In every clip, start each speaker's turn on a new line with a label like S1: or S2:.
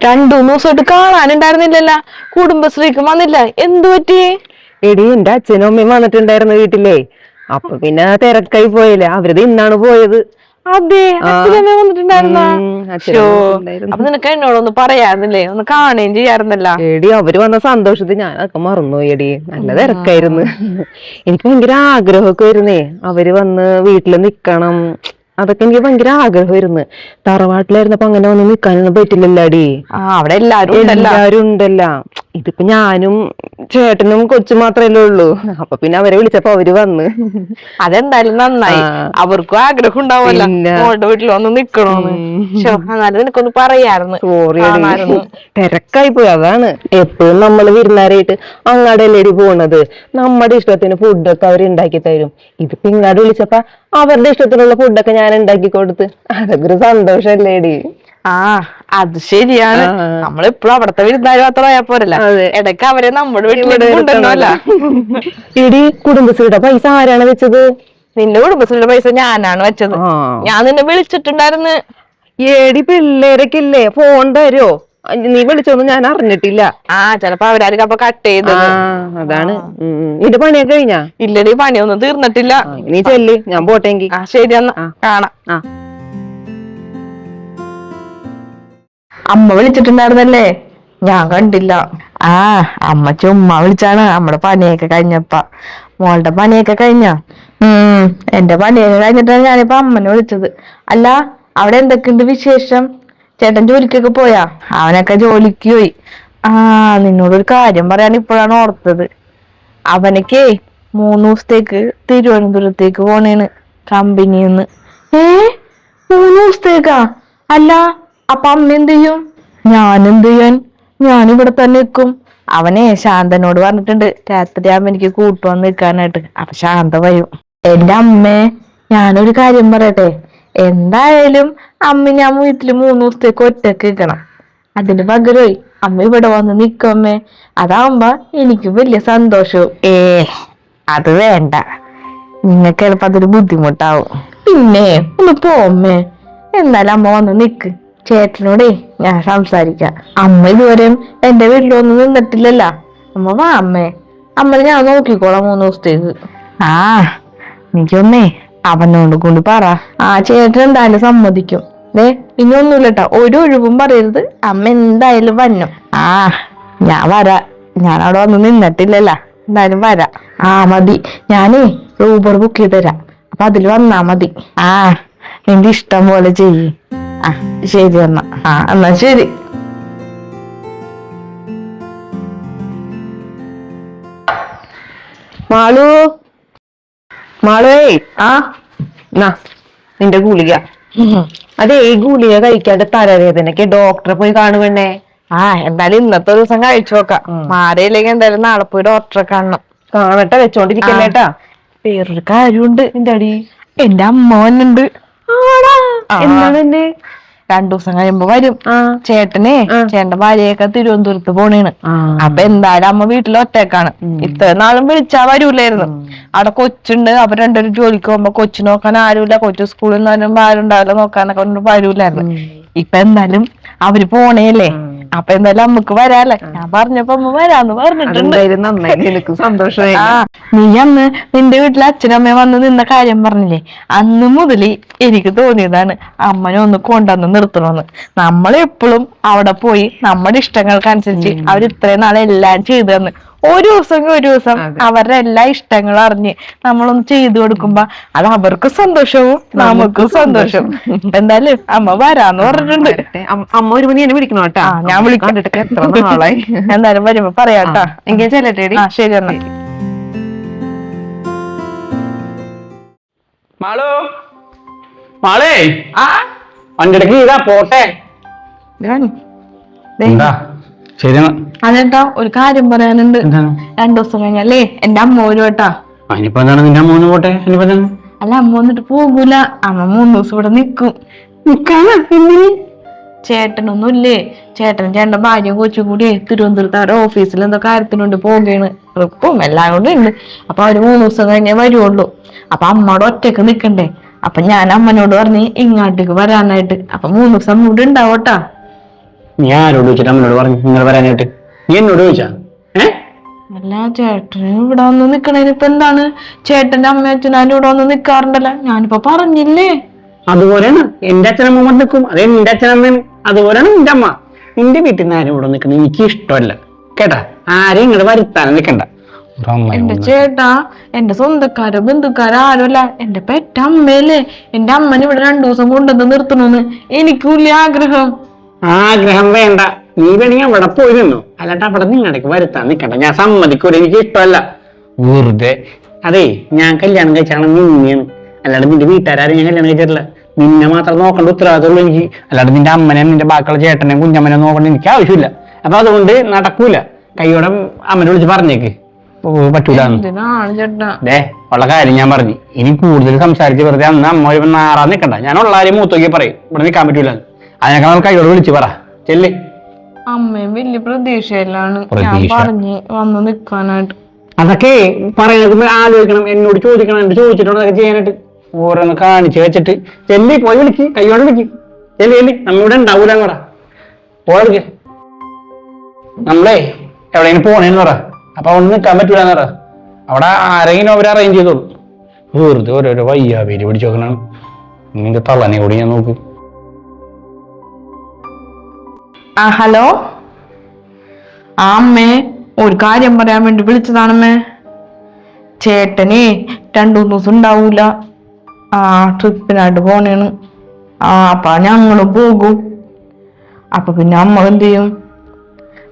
S1: രണ്ടൂന്ന് ദിവസമായിട്ട് കാണാനുണ്ടായിരുന്നില്ലല്ല. കുടുംബശ്രീക്ക് വന്നില്ല, എന്തു പറ്റി?
S2: എടി എന്റെ അച്ഛനും അമ്മയും വന്നിട്ടുണ്ടായിരുന്നു വീട്ടിലേ. അപ്പൊ പിന്നെ തിരക്കായി പോയില്ലേ, അവരത് ഇന്നാണ് പോയത്.
S1: അതെ, അച്ഛനമ്മ വന്നിട്ടുണ്ടായിരുന്നാ? അപ്പൊ
S2: അച്ഛനും
S1: നിനക്ക് എന്നോടൊന്ന് പറയാറുന്നില്ലേ, ഒന്ന് കാണുകയും ചെയ്യാറുന്നല്ല.
S2: എടി അവര് വന്ന സന്തോഷത്തിൽ ഞാനൊക്കെ മറന്നുപോയി. എടി നല്ല തിരക്കായിരുന്നു. എനിക്ക് ഭയങ്കര ആഗ്രഹമൊക്കെ വരുന്നേ, അവര് വന്ന് വീട്ടില് നിക്കണം. അതൊക്കെ എനിക്ക് ഭയങ്കര ആഗ്രഹമായിരുന്നു. തറവാട്ടിലായിരുന്നപ്പോ അങ്ങനെ ഒന്നും നിക്കാനൊന്നും പറ്റില്ലല്ലോടി.
S1: അവിടെ എല്ലാരും
S2: ഉണ്ടല്ല. ഇതിപ്പോ ഞാനും ചേട്ടനും കൊച്ചു മാത്രല്ലേ ഉള്ളൂ. അപ്പൊ പിന്നെ അവരെ വിളിച്ചപ്പോ അവര് വന്ന്.
S1: അതെന്തായാലും നന്നായി. അവർക്കും ആഗ്രഹം ഉണ്ടാവുമല്ലോ മോളുടെ വീട്ടിൽ വന്ന് നിക്കണോന്ന്. എന്നാലും നിനക്കൊന്ന് പറയാറുന്ന്.
S2: സോറി, തിരക്കായി പോയി. അതാണ് എപ്പോഴും നമ്മള് വിരുന്നാരായിട്ട് അങ്ങാടല്ലേടി പോണത്. നമ്മുടെ ഇഷ്ടത്തിന് ഫുഡൊക്കെ അവർ ഉണ്ടാക്കി തരും. ഇതിപ്പോ ഇങ്ങാട് വിളിച്ചപ്പോ അവരുടെ ഇഷ്ടത്തിനുള്ള ഫുഡൊക്കെ ഞാൻ ഉണ്ടാക്കി കൊടുത്ത്. അതൊക്കെ ഒരു സന്തോഷല്ലേടി.
S1: അത് ശരിയാണ്. നമ്മളെപ്പോഴും അവിടത്തെ വിരുന്നാര് മാത്രം ആയാ പോരല്ല, ഇടയ്ക്ക് അവരെ നമ്മുടെ വീട്ടിലേക്ക് കൊണ്ടുവരണമല്ല.
S2: എടി കുടുംബശ്രീയുടെ പൈസ ആരാണ് വെച്ചത്?
S1: നിന്റെ കുടുംബശ്രീയുടെ പൈസ ഞാനാണ് വെച്ചത്. ഞാൻ നിന്നെ വിളിച്ചിട്ടുണ്ടായിരുന്നു.
S2: ഏടി പിള്ളേരൊക്കെ ഇല്ലേ, ഫോൺ തരോ? നീ വിളിച്ചൊന്നും ഞാൻ അറിഞ്ഞിട്ടില്ല.
S1: ചെലപ്പോ അവരായിരിക്കും അപ്പൊ കട്ട് ചെയ്തത്.
S2: അതാണ്. നിന്റെ പണിയൊക്കെ കഴിഞ്ഞാ?
S1: ഇല്ലടി, പണിയൊന്നും തീർന്നിട്ടില്ല.
S2: നീ ചെല്ല്, ഞാൻ പോട്ടെങ്കി.
S1: ശരി, എന്നാ കാണാം. അമ്മ വിളിച്ചിട്ടുണ്ടായിരുന്നല്ലേ, ഞാൻ കണ്ടില്ല. അമ്മ ചുമ്മാ വിളിച്ചാണ്. നമ്മുടെ പണിയൊക്കെ കഴിഞ്ഞപ്പ. മോളുടെ പണിയൊക്കെ കഴിഞ്ഞ? എന്റെ പണിയൊക്കെ കഴിഞ്ഞിട്ടാണ് ഞാനിപ്പോ അമ്മനെ വിളിച്ചത്. അല്ല, അവിടെ എന്തൊക്കെയുണ്ട് വിശേഷം? ചേട്ടൻ ജോലിക്കൊക്കെ പോയാ? അവനൊക്കെ ജോലിക്ക് പോയി. നിന്നോടൊരു കാര്യം പറയാൻ ഇപ്പോഴാണ് ഓർത്തത്. അവനൊക്കെ 3 ദിവസത്തേക്ക് തിരുവനന്തപുരത്തേക്ക് പോണേണ് കമ്പനിന്ന്. 3 ദിവസത്തേക്കാ? അല്ല, അപ്പൊ അമ്മ എന്ത് ചെയ്യും? ഞാനെന്ത് ചെയ്യാൻ? ഞാനിവിടെ തന്നെ നിൽക്കും. അവനെ ശാന്തനോട് പറഞ്ഞിട്ടുണ്ട് രാത്രിയാകുമ്പോ എനിക്ക് കൂട്ടുവന്ന് നിൽക്കാനായിട്ട്. അപ്പൊ ശാന്ത വരും. എന്റെ അമ്മേ, ഞാനൊരു കാര്യം പറയട്ടെ. എന്തായാലും അമ്മ ഞാൻ വീട്ടില് 3 ദിവസത്തേക്ക് ഒറ്റക്ക് നിൽക്കണം. അതിന് പകരമായി അമ്മ ഇവിടെ വന്ന് നിക്കമ്മേ. അതാവുമ്പോ എനിക്ക് വലിയ സന്തോഷവും. അത് വേണ്ട, നിങ്ങൾക്ക് എളുപ്പം അതൊരു ബുദ്ധിമുട്ടാവും. പിന്നെ ഒന്ന് പോമ്മേ. എന്നാലും അമ്മ വന്ന് നിക്ക്. ചേട്ടനോടേ ഞാൻ സംസാരിക്കാം. അമ്മ ഇതുവരെയും എന്റെ വീട്ടിലൊന്നും നിന്നിട്ടില്ലല്ലോ. അമ്മ വാ അമ്മേ, അമ്മ ഞാൻ നോക്കിക്കോളാം 3 ദിവസത്തേക്ക്. എനിക്കൊന്നേ അവനോട് കൊണ്ട് പറ. ചേട്ടൻ എന്തായാലും സമ്മതിക്കും. പിന്നെ ഒന്നുമില്ലട്ടോ, ഒരു ഒഴിവും പറയരുത്. അമ്മ എന്തായാലും വന്നു. ഞാൻ വരാ. ഞാൻ അവിടെ വന്ന് നിന്നിട്ടില്ലല്ലോ, എന്തായാലും വരാ. മതി. ഞാനേ ഊബർ ബുക്ക് ചെയ്ത് തരാം. അപ്പൊ അതിൽ വന്നാ മതി. നിന്റെ ഇഷ്ടം പോലെ ചെയ്യ്. ശരി എന്നാ. എന്നാ ശരി.
S2: മാളു, മാളുവേ. നിന്റെ ഗുളിക. അതെ, ഈ ഗുളിക കഴിക്കാണ്ട് തലവേദനക്ക് ഡോക്ടറെ പോയി കാണുവണ്ണേ.
S1: എന്തായാലും ഇന്നത്തെ ദിവസം കഴിച്ചു നോക്കാം. മാറിയില്ലെങ്കിൽ എന്തായാലും നാളെ പോയി ഡോക്ടറെ കാണണം.
S2: കാണട്ടെ, വെച്ചോണ്ടിരിക്കല്ലേട്ടാ.
S1: വേറൊരു കാര്യമുണ്ട്. എന്താടി? എന്റെ അമ്മ വന്നുണ്ട്.
S2: എന്താണ് എന്നെ?
S1: 2 ദിവസം കഴിയുമ്പോ വരും. ചേട്ടന്റെ ഭാര്യയൊക്കെ തിരുവനന്തപുരത്ത് പോണേണ്. അപ്പൊ എന്തായാലും അമ്മ വീട്ടിൽ ഒറ്റക്കാണ്. ഇത്ര നാളും വിളിച്ചാ വരൂലായിരുന്നു. അവിടെ കൊച്ചുണ്ട്. അവർ രണ്ടുപേരും ജോലിക്ക് പോകുമ്പോ കൊച്ചു നോക്കാൻ ആരുമില്ല. കൊച്ചു സ്കൂളിൽ നിന്ന് വരുമ്പോ ആരുണ്ടാവില്ല നോക്കാനൊക്കെ വരൂലായിരുന്നു. ഇപ്പൊ എന്തായാലും അവര് പോണേല്ലേ. അപ്പൊ എന്തായാലും അമ്മക്ക് വരാല്ലേ. ഞാൻ പറഞ്ഞപ്പോ അമ്മ വരാന്ന് പറഞ്ഞിട്ടുണ്ട്.
S2: എനിക്ക് സന്തോഷമായി.
S1: നീ അന്ന് നിന്റെ വീട്ടിലെ അച്ഛനമ്മ വന്ന് നിന്ന കാര്യം പറഞ്ഞില്ലേ, അന്ന് മുതൽ എനിക്ക് തോന്നിയതാണ് അമ്മനെ ഒന്ന് കൊണ്ടുവന്ന് നിർത്തണമെന്ന്. നമ്മളെപ്പോഴും അവിടെ പോയി നമ്മുടെ ഇഷ്ടങ്ങൾക്കനുസരിച്ച് അവർ ഇത്രയും നാളെല്ലാം ചെയ്തു തന്ന് ഒരു ദിവസം അവരുടെ എല്ലാ ഇഷ്ടങ്ങളും അറിഞ്ഞ് നമ്മളൊന്ന് ചെയ്തു കൊടുക്കുമ്പോ അത് അവർക്കും സന്തോഷവും നമുക്കും സന്തോഷവും. എന്തായാലും അമ്മ വരാന്ന് പറഞ്ഞിട്ടുണ്ട്.
S2: അമ്മ ഒരു മണി എന്നെ വിളിക്കണോ കേട്ടാ?
S1: ഞാൻ വിളിക്കാം.
S2: എത്ര നാളായി.
S1: എന്തായാലും വരുമ്പോ പറയാട്ടാ.
S2: എങ്കിൽ ചെല്ലട്ടേടി.
S1: ശരി എന്നാ.
S3: മാളു, മാളേ. വണ്ടിടക്ക് ഇതാ പോട്ടെ.
S1: അതെട്ടാ, ഒരു കാര്യം പറയാനുണ്ട്. 2 ദിവസം കഴിഞ്ഞല്ലേ എന്റെ അമ്മ വരും കേട്ടാ.
S3: അതിനിപ്പോ എന്താണ്? നിന്റെ അമ്മ പോട്ടെ.
S1: അല്ല, അമ്മ വന്നിട്ട് പോകൂല. അമ്മ 3 ദിവസം ഇവിടെ നിക്കും. ചേട്ടനൊന്നുമില്ലേ? ചേട്ടന്റെ ഭാര്യയും കൊച്ചും കൂടി തിരുവനന്തപുരത്ത് അവരുടെ ഓഫീസിൽ എന്തോ കാര്യത്തിനുണ്ട് പോകേണ്. ട്രിപ്പും എല്ലാം കൂടെ ഉണ്ട്. അപ്പൊ അവര് 3 ദിവസം കഴിഞ്ഞേ വരുള്ളൂ. അപ്പൊ അമ്മയോട് ഒറ്റക്ക് നിക്കണ്ടേ. അപ്പൊ ഞാൻ അമ്മനോട് പറഞ്ഞ് ഇങ്ങോട്ടേക്ക് വരാനായിട്ട്. അപ്പൊ 3 ദിവസം കൂടി ഉണ്ടാവട്ടാ.
S3: നീ ആരോട് ചോദിച്ചിട്ട് അമ്മനോട് പറഞ്ഞു നിങ്ങൾ പറയാനായിട്ട്? നീ എന്നോട് ചോദിച്ചാ?
S1: അല്ല ചേട്ടന് ഇവിടെ വന്ന് നിക്കണേന് ഇപ്പൊ എന്താണ്? ചേട്ടന്റെ അമ്മ അച്ഛനാരും ഇവിടെ വന്ന് നിക്കാറുണ്ടല്ലോ, ഞാനിപ്പോ പറഞ്ഞില്ലേ.
S3: അതുപോലെയാണ് എന്റെ അച്ഛനമ്മ വന്ന് നിൽക്കും, അത് എന്റെ അച്ഛനമ്മയാണ്. അതുപോലെയാണ് നിന്റെ അമ്മ. നിന്റെ വീട്ടിൽ നിന്ന് ആരും ഇവിടെ നിൽക്കണം എനിക്ക് ഇഷ്ടമല്ല കേട്ടാ. ആരെയും ഇങ്ങോട്ട് വരുത്താനും നിൽക്കണ്ട.
S1: എന്റെ ചേട്ടാ, എന്റെ സ്വന്തക്കാരോ ബന്ധുക്കാരോ ആരുമല്ല, എന്റെ പെറ്റ അമ്മയല്ലേ. എന്റെ അമ്മനെ ഇവിടെ 2 ദിവസം കൊണ്ടുവന്ന് നിർത്തണമെന്ന് എനിക്കൂല്ല ആഗ്രഹം.
S3: ആഗ്രഹം വേണ്ട, നീ വേണമെങ്കിൽ അവിടെ പോയി നിന്നു, അല്ലാണ്ട് അവിടെ നിങ്ങടേക്ക് വരുത്താൻ നിൽക്കണ്ട. ഞാൻ സമ്മതിക്കൂല, എനിക്ക് ഇഷ്ടമല്ല വെറുതെ. അതേ, ഞാൻ കല്യാണം കഴിച്ചാണ് നിന്നെയാണ്, അല്ലാണ്ട് നിന്റെ വീട്ടുകാരും ഞാൻ കല്യാണം കഴിച്ചിട്ടില്ല. നിന്നെ മാത്രം നോക്കേണ്ട ഉത്തരവാദിത്തമുള്ളൂ എനിക്ക്, അല്ലാണ്ട് നിന്റെ അമ്മനെയും നിന്റെ ബാക്കിയുള്ള ചേട്ടനെയും കുഞ്ഞമ്മനെയും നോക്കേണ്ട എനിക്ക് ആവശ്യമില്ല. അപ്പൊ അതുകൊണ്ട് നടക്കൂല. കൈയോടെ അമ്മനെ വിളിച്ച് പറഞ്ഞേക്ക് പറ്റൂല. ദേ ഉള്ള കാര്യം ഞാൻ പറഞ്ഞു, ഇനി കൂടുതൽ സംസാരിച്ച് വെറുതെ അന്ന് അമ്മ ഒരു നാറാൻ നിൽക്കണ്ട. ഞാൻ ഉള്ള കാര്യം മൂത്തോക്കി പറയും, ഇവിടെ നിൽക്കാൻ പറ്റൂല. അതിനൊക്കെ നമ്മൾ കൈയോട് വിളിച്ച് പറ ചെല്ല്.
S1: അമ്മയും വലിയ പ്രതീക്ഷയിലാണ് ഞാൻ പറഞ്ഞ് വന്ന് നിക്കാനായിട്ട്.
S3: അതൊക്കെ പറയുന്നത് ആലോചിക്കണം, എന്നോട് ചോദിക്കണം, എന്നോട് ചോദിച്ചിട്ടുണ്ട് അതൊക്കെ ചെയ്യാനായിട്ട്. ഓരോന്ന് കാണിച്ച് വെച്ചിട്ട് ചെല്ലി പോയി വിളിക്ക്, കൈയോട് വിളിക്ക്. ചെല്ലി ചെല്ലി, നമ്മളിവിടെ ഉണ്ടാവൂല കൂടാ. പോയെടുക്ക്. നമ്മളെ എവിടെയെങ്കിലും പോണേന്ന് പറ, അപ്പൊ അവിടെ നിൽക്കാൻ പറ്റൂലെന്ന് പറ. അവിടെ ആരെങ്കിലും അവരെ അറേഞ്ച് ചെയ്തോളൂ. വെറുതെ ഓരോരോ വയ്യാവേലി പിടിച്ചു നോക്കണാണ്. നിന്റെ തള്ളനെ കൂടി ഞാൻ നോക്ക്.
S1: ഹലോ, അമ്മേ ഒരു കാര്യം പറയാൻ വേണ്ടി വിളിച്ചതാണമ്മേ. ചേട്ടനെ 2-3 ദിവസം ഉണ്ടാവൂല, ട്രിപ്പിനായിട്ട് പോണേണ്. അപ്പൊ ഞങ്ങളും പോകും. അപ്പൊ പിന്നെ അമ്മ എന്ത് ചെയ്യും?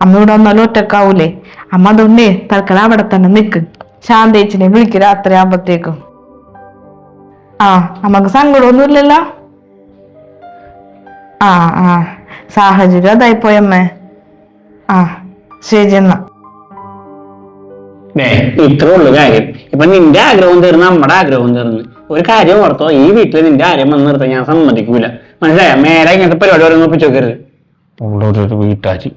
S1: അമ്മ ഇവിടെ വന്നാലും ഒറ്റക്കാവൂലേ. അമ്മ അതുകൊണ്ടേ തൽക്കാലം അവിടെ തന്നെ നിക്ക്. ശാന്തേച്ചിനെ വിളിക്ക് രാത്രി ആകുമ്പത്തേക്കും. നമുക്ക് സങ്കടമൊന്നുമില്ലല്ലോ. സാഹചര്യം അതായിപ്പോയമ്മേ. ശരി എന്നാ.
S3: ഇത്രേ ഉള്ളു കാര്യം. ഇപ്പൊ നിന്റെ ആഗ്രഹം തീർന്ന് നമ്മുടെ ആഗ്രഹം തീർന്ന്. ഒരു കാര്യം ഓർത്തോ, ഈ വീട്ടിൽ നിന്റെ ആര്യം വന്ന് നിർത്താൻ ഞാൻ സമ്മതിക്കൂല. മനസ്സിലായ? മേലെ ഇങ്ങനത്തെ പരിപാടി ഓരോ ഒപ്പിച്ച് നോക്കരുത്. ഉള്ളൊരു വീട്ടാച്ചി.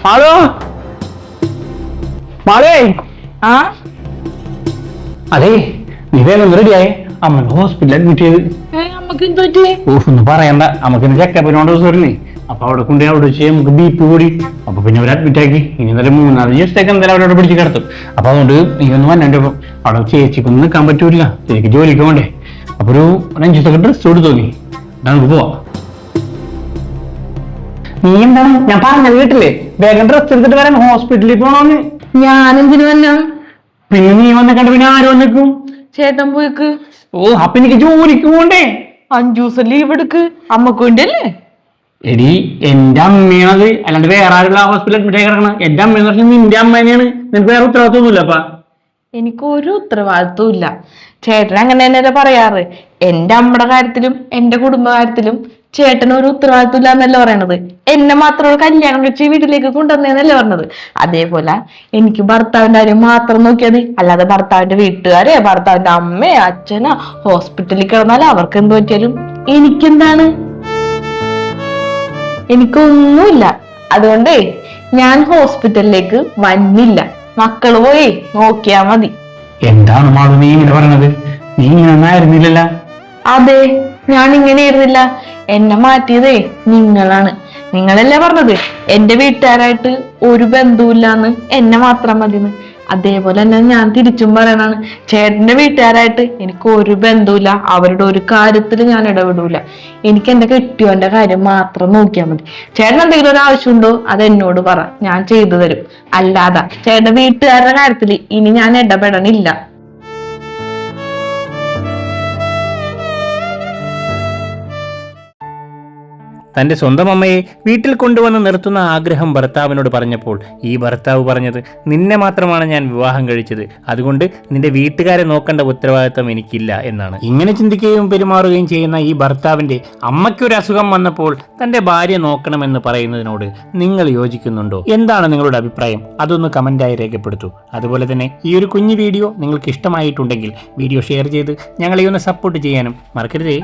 S3: ഹലോ മാളേ. അതെ, നീ വേഗം റെഡിയായേ? അമ്മ ഹോസ്പിറ്റലിൽ അഡ്മിറ്റ് ചെയ്ത്. ഒന്ന് പറയണ്ട, നമുക്ക് ചെക്കപ്പിനോട് ദിവസമല്ലേ. അപ്പൊ അവിടെ കൊണ്ടുപോയി അവിടെ വെച്ച് നമുക്ക് ബീപ്പ് കൂടി. അപ്പൊ പിന്നെ അവർ അഡ്മിറ്റ് ആക്കി. ഇനി എന്തായാലും 3-4 ദിവസത്തേക്ക് എന്തായാലും അവരവിടെ പിടിച്ച് കിടത്തും. അപ്പൊ അതുകൊണ്ട് നീ ഒന്ന് വന്നോ. അവിടെ ചേച്ചിക്കൊന്നും നിൽക്കാൻ പറ്റൂല, ചേച്ചിക്ക് ജോലിക്ക് പോകണ്ടേ. അപ്പൊ ഒരു 5 ദിവസമൊക്കെ ഡ്രസ് കൊടുത്തു തോന്നി, നമുക്ക് പോവാം. നീ എന്താണ് ഞാൻ പറഞ്ഞ വീട്ടില്ലേ, വേഗം ഡ്രസ് എടുത്തിട്ട് വരാൻ ഹോസ്പിറ്റലിൽ പോണോന്ന്.
S1: ഞാനെന്തിനു വന്ന?
S3: പിന്നെ നീ വന്ന കണ്ട് പിന്നെ ആര് വന്നേക്കും?
S1: ചേട്ടൻ പോയിക്ക്.
S3: അപ്പൊ എനിക്ക് ജോലിക്ക് പോണ്ടേ?
S1: 5 ദിവസം ലീവ് എടുക്ക്, അമ്മക്ക് വേണ്ടിയല്ലേ.
S3: എടി എന്റെ അമ്മയാണത്, അല്ലാണ്ട് വേറെ ആരുള്ള ഹോസ്പിറ്റലിൽ അഡ്മിറ്റ് ആയി കിടക്കണം. എന്റെ അമ്മയെന്ന് പറഞ്ഞാൽ നിന്റെ അമ്മ തന്നെയാണ്. നിനക്ക് വേറെ ഉത്തരവാദിത്വമൊന്നുമില്ല. അപ്പ
S1: എനിക്ക് ഒരു ഉത്തരവാദിത്വം ഇല്ല. ചേട്ടൻ അങ്ങനെ തന്നെയല്ലേ പറയാറ്. എന്റെ അമ്മയുടെ കാര്യത്തിലും എന്റെ കുടുംബകാര്യത്തിലും ചേട്ടന് ഒരു ഉത്തരവാദിത്വം ഇല്ല എന്നല്ല പറയണത്. എന്നെ മാത്രം ഒരു കല്യാണം കഴിച്ച് വീട്ടിലേക്ക് കൊണ്ടുവന്നേന്നല്ലേ പറഞ്ഞത്. അതേപോലെ എനിക്ക് ഭർത്താവിന്റെ കാര്യം മാത്രം നോക്കിയാൽ മതി. അല്ലാതെ ഭർത്താവിന്റെ വീട്ടുകാരെ, ഭർത്താവിന്റെ അമ്മയോ അച്ഛനോ ഹോസ്പിറ്റലിൽ കിടന്നാൽ അവർക്ക് എന്ത് പറ്റിയാലും എനിക്കെന്താണ്? എനിക്കൊന്നുമില്ല. അതുകൊണ്ടേ ഞാൻ ഹോസ്പിറ്റലിലേക്ക് വന്നില്ല. മക്കള് പോയി നോക്കിയാ മതി.
S3: എന്താണ് മാളു നീ ഇങ്ങനെ പറഞ്ഞത്? നീ ഇങ്ങനെ ആയിരുന്നില്ലല്ല.
S1: അതെ, ഞാൻ ഇങ്ങനെ ആയിരുന്നില്ല. എന്നെ മാറ്റിയതേ നിങ്ങളാണ്. നിങ്ങളല്ലേ പറഞ്ഞത് എന്റെ വീട്ടുകാരായിട്ട് ഒരു ബന്ധവുമില്ലാന്ന്, എന്നെ മാത്രം മതിന്ന്. അതേപോലെ തന്നെ ഞാൻ തിരിച്ചും പറയണാണ്, ചേട്ടന്റെ വീട്ടുകാരായിട്ട് എനിക്ക് ഒരു ബന്ധവുമില്ല. അവരുടെ ഒരു കാര്യത്തിൽ ഞാൻ ഇടപെടൂല. എനിക്ക് എന്റെ കെട്ടിയോന്റെ കാര്യം മാത്രം നോക്കിയാൽ മതി. ചേട്ടൻ എന്തെങ്കിലും ഒരു ആവശ്യമുണ്ടോ അത് എന്നോട് പറ, ഞാൻ ചെയ്തു തരും. അല്ലാതെ ചേട്ടന്റെ വീട്ടുകാരുടെ കാര്യത്തിൽ ഇനി ഞാൻ ഇടപെടണില്ല.
S4: തൻ്റെ സ്വന്തം അമ്മയെ വീട്ടിൽ കൊണ്ടുവന്ന് നിർത്തുന്ന ആഗ്രഹം ഭർത്താവിനോട് പറഞ്ഞപ്പോൾ ഈ ഭർത്താവ് പറഞ്ഞത്, നിന്നെ മാത്രമാണ് ഞാൻ വിവാഹം കഴിച്ചത്, അതുകൊണ്ട് നിന്റെ വീട്ടുകാരെ നോക്കേണ്ട ഉത്തരവാദിത്തം എനിക്കില്ല എന്നാണ്. ഇങ്ങനെ ചിന്തിക്കുകയും പെരുമാറുകയും ചെയ്യുന്ന ഈ ഭർത്താവിൻ്റെ അമ്മയ്ക്കൊരു അസുഖം വന്നപ്പോൾ തൻ്റെ ഭാര്യ നോക്കണമെന്ന് പറയുന്നതിനോട് നിങ്ങൾ യോജിക്കുന്നുണ്ടോ? എന്താണ് നിങ്ങളുടെ അഭിപ്രായം? അതൊന്ന് കമൻ്റായി രേഖപ്പെടുത്തൂ. അതുപോലെ തന്നെ ഈ ഒരു കുഞ്ഞു വീഡിയോ നിങ്ങൾക്ക് ഇഷ്ടമായിട്ടുണ്ടെങ്കിൽ വീഡിയോ ഷെയർ ചെയ്ത് ഞങ്ങളെ ഒന്ന് സപ്പോർട്ട് ചെയ്യാനും മറക്കരുതേ.